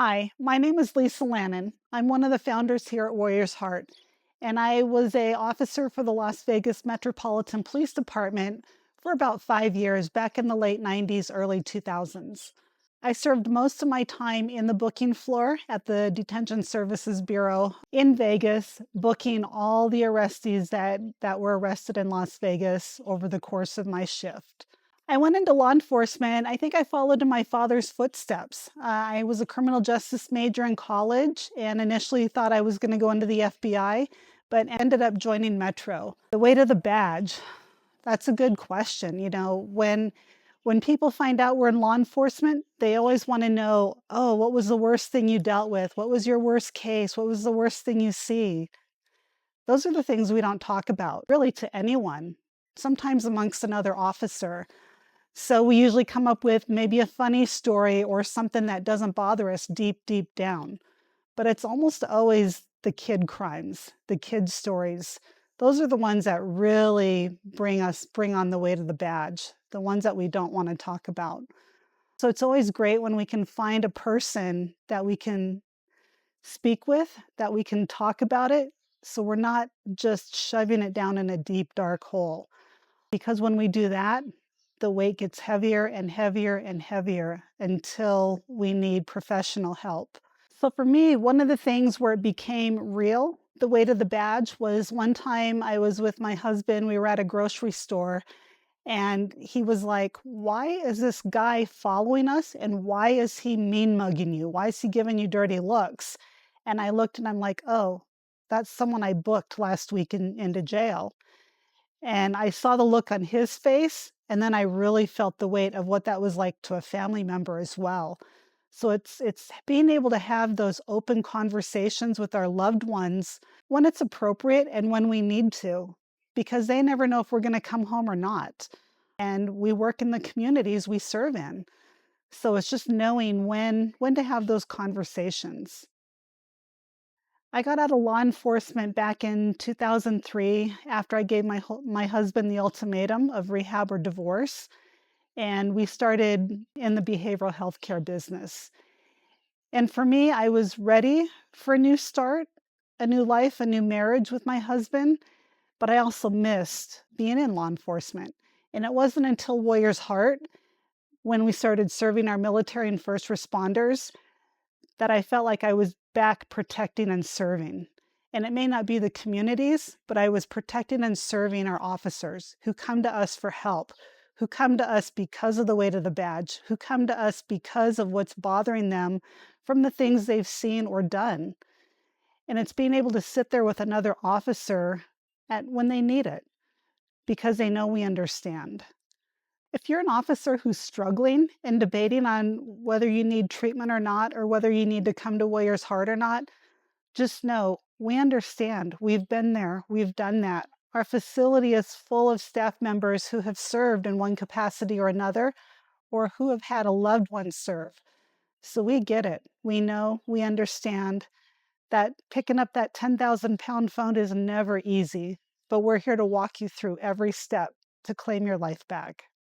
Hi, my name is Lisa Lannon. I'm one of the founders here at Warriors Heart, and I was a officer for the Las Vegas Metropolitan Police Department for about 5 years back in the late 90s, early 2000s. I served most of my time in the booking floor at the Detention Services Bureau in Vegas, booking all the arrestees that were arrested in Las Vegas over the course of my shift. I went into law enforcement. I think I followed in my father's footsteps. I was a criminal justice major in college and initially thought I was going to go into the FBI, but ended up joining Metro. The weight of the badge, that's a good question. When people find out we're in law enforcement, they always want to know, oh, what was the worst thing you dealt with? What was your worst case? What was the worst thing you see? Those are the things we don't talk about really to anyone, sometimes amongst another officer. So we usually come up with maybe a funny story or something that doesn't bother us deep, deep down. But it's almost always the kid crimes, the kid stories. Those are the ones that really bring on the weight of the badge, the ones that we don't want to talk about. So it's always great when we can find a person that we can speak with, that we can talk about it. So we're not just shoving it down in a deep, dark hole. Because when we do that, the weight gets heavier and heavier and heavier until we need professional help. So for me, one of the things where it became real, the weight of the badge, was one time I was with my husband. We were at a grocery store and he was like, "Why is this guy following us? And why is he mean mugging you? Why is he giving you dirty looks?" And I looked and I'm like, "Oh, that's someone I booked last week into jail." And I saw the look on his face, and then I really felt the weight of what that was like to a family member as well. So it's being able to have those open conversations with our loved ones when it's appropriate and when we need to, because they never know if we're going to come home or not. And we work in the communities we serve in. So it's just knowing when to have those conversations. I got out of law enforcement back in 2003 after I gave my husband the ultimatum of rehab or divorce, and we started in the behavioral health care business. And for me, I was ready for a new start, a new life, a new marriage with my husband, but I also missed being in law enforcement. And it wasn't until Warriors Heart, when we started serving our military and first responders, that I felt like I was back protecting and serving. And it may not be the communities, but I was protecting and serving our officers who come to us for help, who come to us because of the weight of the badge, who come to us because of what's bothering them from the things they've seen or done. And it's being able to sit there with another officer when they need it because they know we understand. If you're an officer who's struggling and debating on whether you need treatment or not, or whether you need to come to Warriors Heart or not, just know we understand. We've been there, we've done that. Our facility is full of staff members who have served in one capacity or another, or who have had a loved one serve. So we get it. We know, we understand that picking up that 10,000-pound phone is never easy, but we're here to walk you through every step to claim your life back.